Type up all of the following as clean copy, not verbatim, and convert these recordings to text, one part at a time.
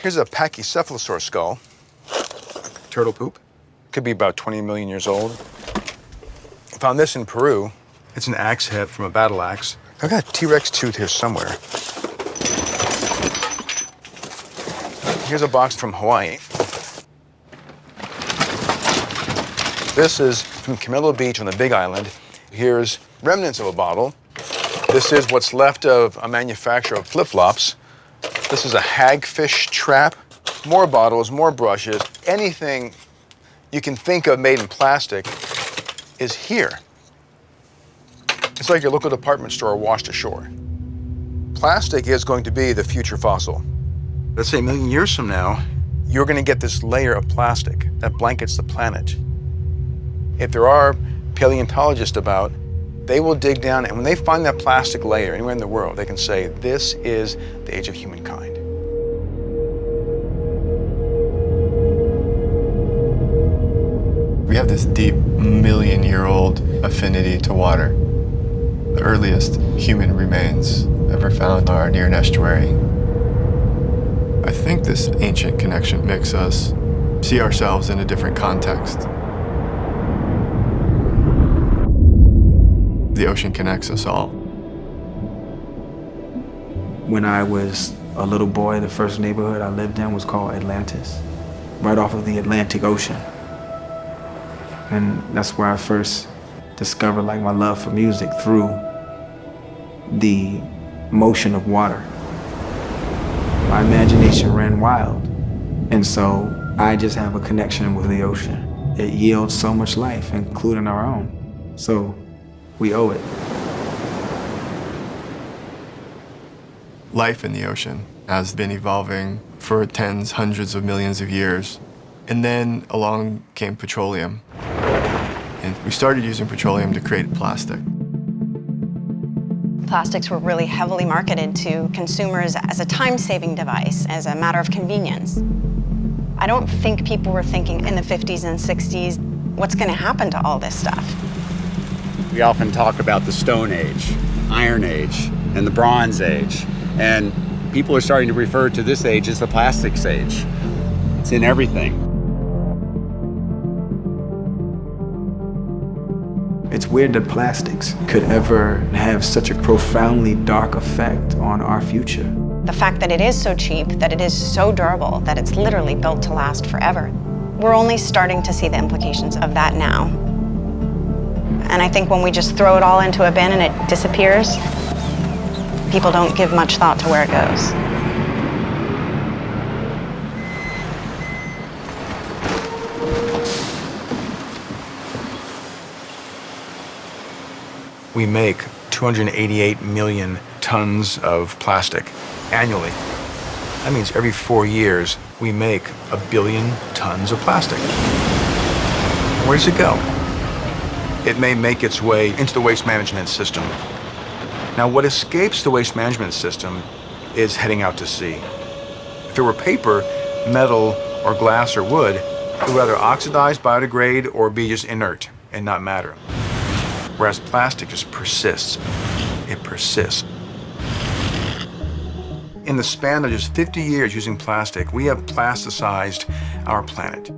Here's a pachycephalosaur skull. Turtle poop. Could be about 20 million years old. Found this in Peru. It's an axe head from a battle axe. I've got a T-Rex tooth here somewhere. Here's a box from Hawaii. This is from Camilo Beach on the Big Island. Here's remnants of a bottle. This is what's left of a manufacturer of flip-flops. This is a hagfish trap. More bottles, more brushes. Anything you can think of made in plastic is here. It's like your local department store washed ashore. Plastic is going to be the future fossil. Let's say a million years from now, you're going to get this layer of plastic that blankets the planet. If there are paleontologists about, they will dig down, and when they find that plastic layer anywhere in the world, they can say, this is the age of humankind. We have this deep, million-year-old affinity to water. The earliest human remains ever found are near an estuary. I think this ancient connection makes us see ourselves in a different context. The ocean connects us all. When I was a little boy, the first neighborhood I lived in was called Atlantis, right off of the Atlantic Ocean. And that's where I first discovered like my love for music, through the motion of water. My imagination ran wild, and so I just have a connection with the ocean. It yields so much life, including our own. So we owe it. Life in the ocean has been evolving for tens, hundreds of millions of years. And then along came petroleum. And we started using petroleum to create plastic. Plastics were really heavily marketed to consumers as a time-saving device, as a matter of convenience. I don't think people were thinking in the 50s and 60s, what's going to happen to all this stuff? We often talk about the Stone Age, Iron Age, and the Bronze Age. And people are starting to refer to this age as the plastics age. It's in everything. It's weird that plastics could ever have such a profoundly dark effect on our future. The fact that it is so cheap, that it is so durable, that it's literally built to last forever. We're only starting to see the implications of that now. And I think when we just throw it all into a bin and it disappears, people don't give much thought to where it goes. We make 288 million tons of plastic annually. That means every 4 years, we make 1 billion tons of plastic. Where does it go? It may make its way into the waste management system. Now, what escapes the waste management system is heading out to sea. If it were paper, metal, or glass or wood, it would either oxidize, biodegrade, or be just inert and not matter. Whereas plastic just persists. It persists. In the span of just 50 years using plastic, we have plasticized our planet.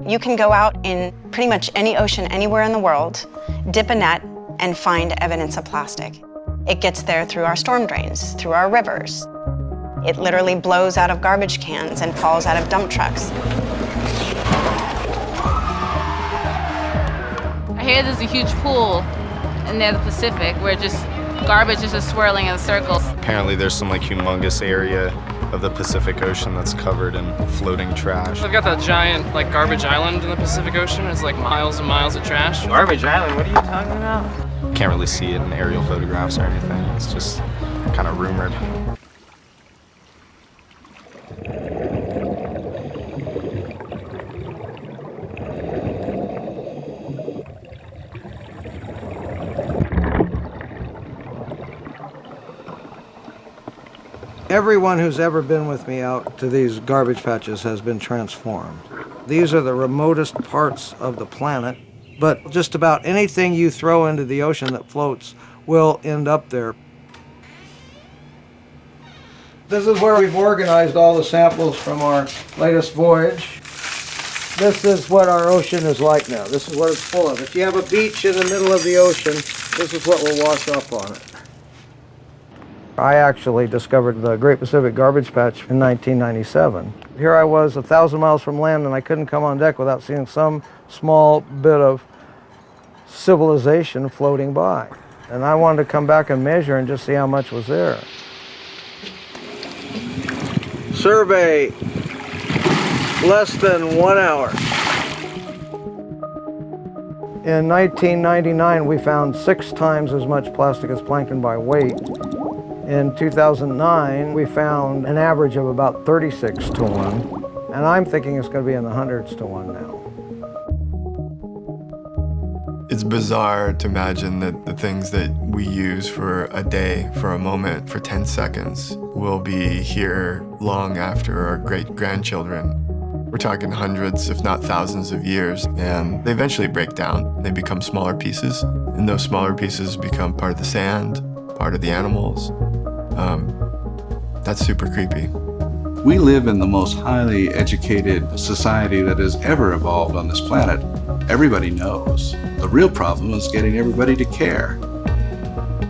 You can go out in pretty much any ocean anywhere in the world, dip a net, and find evidence of plastic. It gets there through our storm drains, through our rivers. It literally blows out of garbage cans and falls out of dump trucks. I hear there's a huge pool near the Pacific where just garbage is just swirling in circles. Apparently there's some like humongous area of the Pacific Ocean that's covered in floating trash. I've got that giant like garbage island in the Pacific Ocean. It's like miles and miles of trash. Garbage island? What are you talking about? Can't really see it in aerial photographs or anything. It's just kind of rumored. Everyone who's ever been with me out to these garbage patches has been transformed. These are the remotest parts of the planet, but just about anything you throw into the ocean that floats will end up there. This is where we've organized all the samples from our latest voyage. This is what our ocean is like now. This is what it's full of. If you have a beach in the middle of the ocean, this is what will wash up on it. I actually discovered the Great Pacific Garbage Patch in 1997. Here I was 1,000 miles from land, and I couldn't come on deck without seeing some small bit of civilization floating by. And I wanted to come back and measure and just see how much was there. Survey, less than 1 hour. In 1999, we found 6 times as much plastic as plankton by weight. In 2009, we found an average of about 36 to 1, and I'm thinking it's going to be in the hundreds to 1 now. It's bizarre to imagine that the things that we use for a day, for a moment, for 10 seconds, will be here long after our great-grandchildren. We're talking hundreds, if not thousands of years, and they eventually break down. They become smaller pieces, and those smaller pieces become part of the sand, part of the animals. That's super creepy. We live in the most highly educated society that has ever evolved on this planet. Everybody knows. The real problem is getting everybody to care.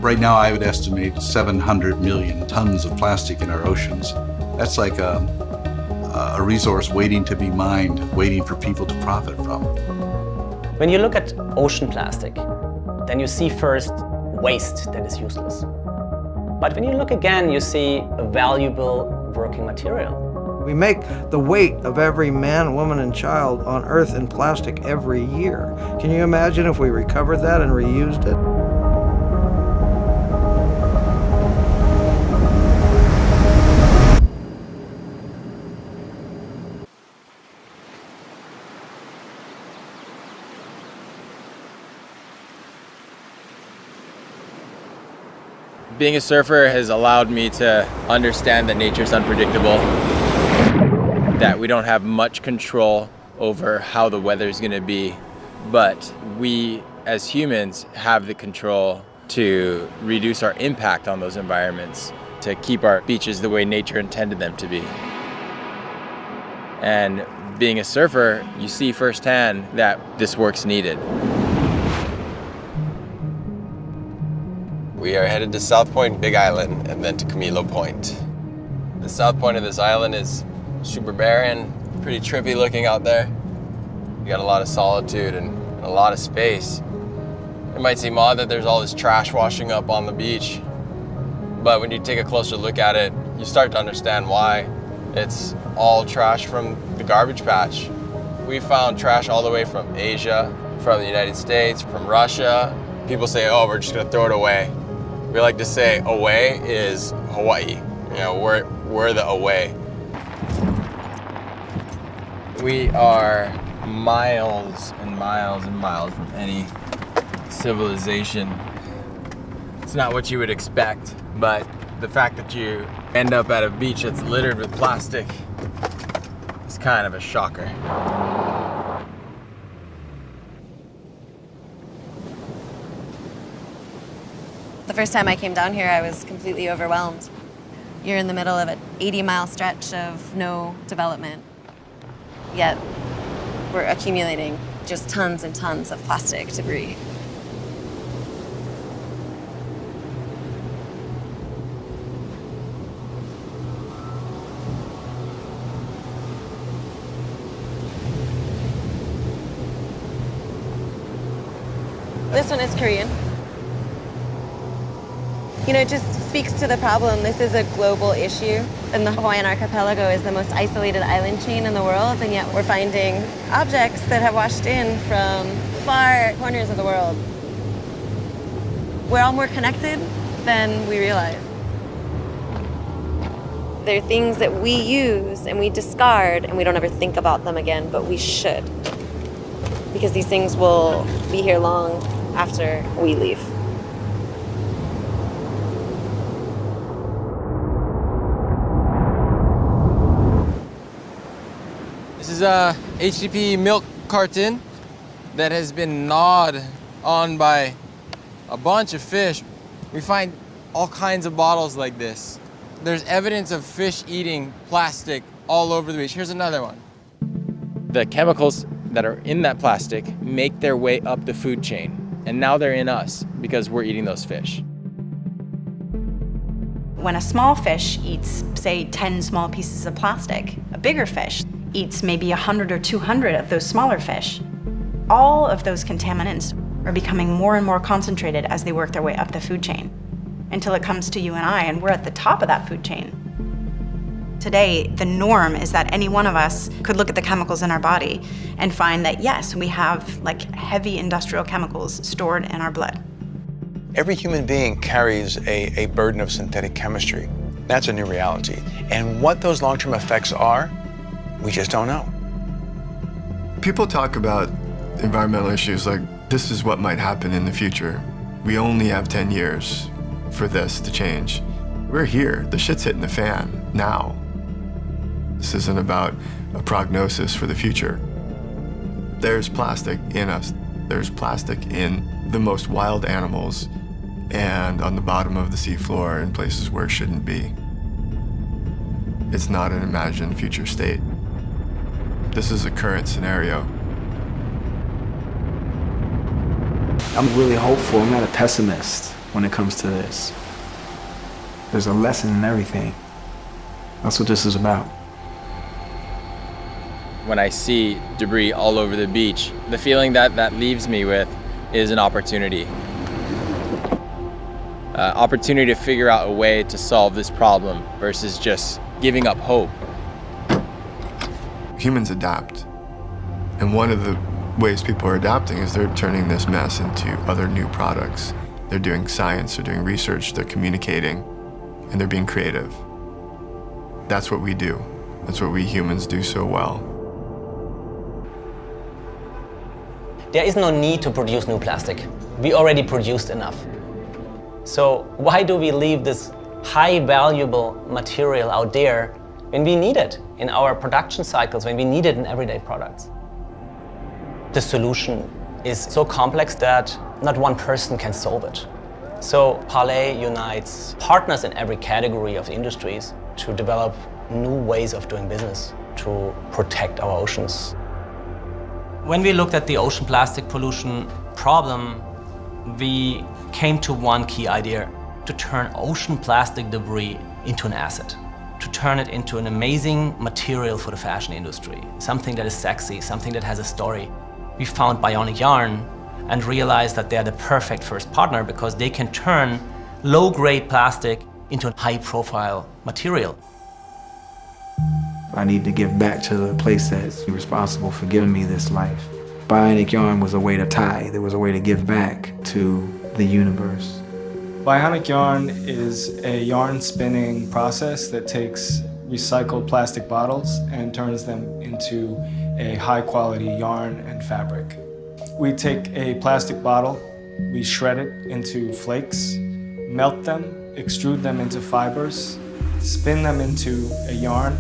Right now, I would estimate 700 million tons of plastic in our oceans. That's like a resource waiting to be mined, waiting for people to profit from. When you look at ocean plastic, then you see first waste that is useless. But when you look again, you see a valuable working material. We make the weight of every man, woman, and child on Earth in plastic every year. Can you imagine if we recovered that and reused it? Being a surfer has allowed me to understand that nature's unpredictable, that we don't have much control over how the weather's gonna be, but we as humans have the control to reduce our impact on those environments, to keep our beaches the way nature intended them to be. And being a surfer, you see firsthand that this work's needed. We are headed to South Point, Big Island, and then to Camilo Point. The south point of this island is super barren, pretty trippy looking out there. You got a lot of solitude and a lot of space. It might seem odd that there's all this trash washing up on the beach, but when you take a closer look at it, you start to understand why. It's all trash from the garbage patch. We found trash all the way from Asia, from the United States, from Russia. People say, oh, we're just gonna throw it away. We like to say away is Hawaii. You know, we're the away. We are miles and miles and miles from any civilization. It's not what you would expect, but the fact that you end up at a beach that's littered with plastic is kind of a shocker. The first time I came down here, I was completely overwhelmed. You're in the middle of an 80-mile stretch of no development, yet we're accumulating just tons and tons of plastic debris. This one is Korean. You know, it just speaks to the problem. This is a global issue, and the Hawaiian archipelago is the most isolated island chain in the world, and yet we're finding objects that have washed in from far corners of the world. We're all more connected than we realize. There are things that we use and we discard, and we don't ever think about them again, but we should. Because these things will be here long after we leave. This is a HTP milk carton that has been gnawed on by a bunch of fish. We find all kinds of bottles like this. There's evidence of fish eating plastic all over the beach. Here's another one. The chemicals that are in that plastic make their way up the food chain, and now they're in us because we're eating those fish. When a small fish eats, say, 10 small pieces of plastic, a bigger fish eats maybe 100 or 200 of those smaller fish. All of those contaminants are becoming more and more concentrated as they work their way up the food chain, until it comes to you and I, and we're at the top of that food chain. Today, the norm is that any one of us could look at the chemicals in our body and find that, yes, we have like heavy industrial chemicals stored in our blood. Every human being carries a burden of synthetic chemistry. That's a new reality. And what those long-term effects are, we just don't know. People talk about environmental issues like this is what might happen in the future. We only have 10 years for this to change. We're here. The shit's hitting the fan now. This isn't about a prognosis for the future. There's plastic in us. There's plastic in the most wild animals and on the bottom of the seafloor in places where it shouldn't be. It's not an imagined future state. This is a current scenario. I'm really hopeful. I'm not a pessimist when it comes to this. There's a lesson in everything. That's what this is about. When I see debris all over the beach, the feeling that leaves me with is an opportunity. Opportunity to figure out a way to solve this problem versus just giving up hope. Humans adapt. And one of the ways people are adapting is they're turning this mess into other new products. They're doing science, they're doing research, they're communicating, and they're being creative. That's what we do. That's what we humans do so well. There is no need to produce new plastic. We already produced enough. So why do we leave this high valuable material out there when we need it in our production cycles, when we need it in everyday products? The solution is so complex that not one person can solve it. So Pharrell unites partners in every category of industries to develop new ways of doing business to protect our oceans. When we looked at the ocean plastic pollution problem, we came to one key idea: to turn ocean plastic debris into an asset, to turn it into an amazing material for the fashion industry, something that is sexy, something that has a story. We found Bionic Yarn and realized that they're the perfect first partner because they can turn low-grade plastic into a high-profile material. I need to give back to the place that's responsible for giving me this life. Bionic Yarn was a way to tie. There was a way to give back to the universe. Bionic Yarn is a yarn spinning process that takes recycled plastic bottles and turns them into a high-quality yarn and fabric. We take a plastic bottle, we shred it into flakes, melt them, extrude them into fibers, spin them into a yarn,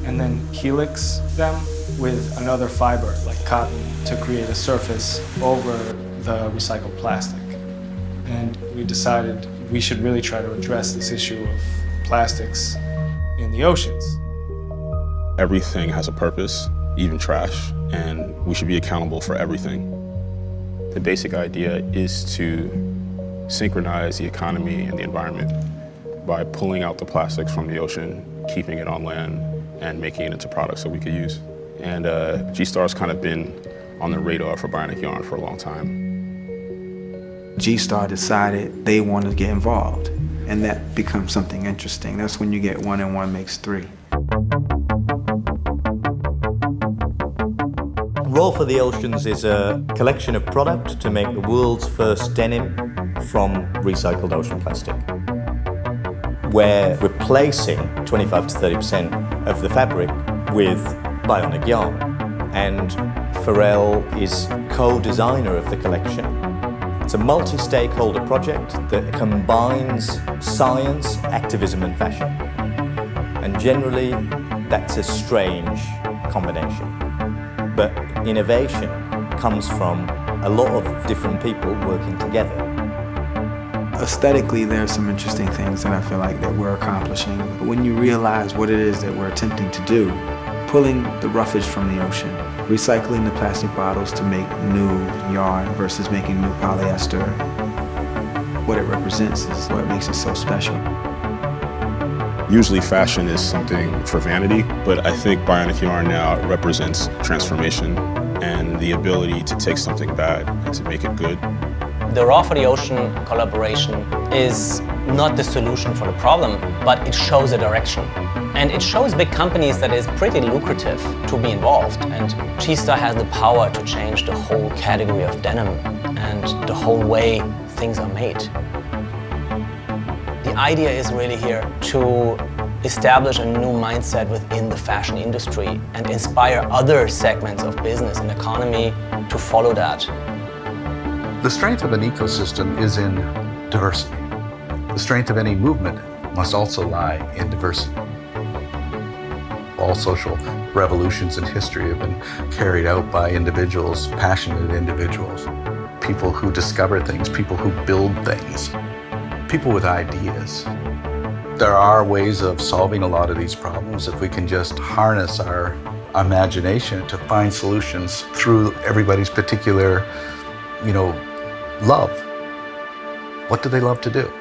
and then helix them with another fiber, like cotton, to create a surface over the recycled plastic. And we decided we should really try to address this issue of plastics in the oceans. Everything has a purpose, even trash, and we should be accountable for everything. The basic idea is to synchronize the economy and the environment by pulling out the plastics from the ocean, keeping it on land, and making it into products that we could use. And G-Star's kind of been on the radar for Bionic Yarn for a long time. G-Star decided they wanted to get involved, and that becomes something interesting. That's when you get 1 and 1 makes 3. Roll for the Oceans is a collection of product to make the world's first denim from recycled ocean plastic. We're replacing 25 to 30% of the fabric with Bionic Yarn, and Pharrell is co-designer of the collection. It's a multi-stakeholder project that combines science, activism and fashion. And generally, that's a strange combination. But innovation comes from a lot of different people working together. Aesthetically, there's some interesting things that I feel like that we're accomplishing. But when you realize what it is that we're attempting to do, pulling the roughage from the ocean, recycling the plastic bottles to make new yarn versus making new polyester, what it represents is what makes it so special. Usually fashion is something for vanity, but I think bionic yarn now represents transformation and the ability to take something bad and to make it good. The Raw for the Ocean collaboration is not the solution for the problem, but it shows a direction. And it shows big companies that it's pretty lucrative to be involved. And G-Star has the power to change the whole category of denim and the whole way things are made. The idea is really here to establish a new mindset within the fashion industry and inspire other segments of business and economy to follow that. The strength of an ecosystem is in diversity. The strength of any movement must also lie in diversity. All social revolutions in history have been carried out by individuals, passionate individuals, people who discover things, people who build things, people with ideas. There are ways of solving a lot of these problems if we can just harness our imagination to find solutions through everybody's particular, love. What do they love to do?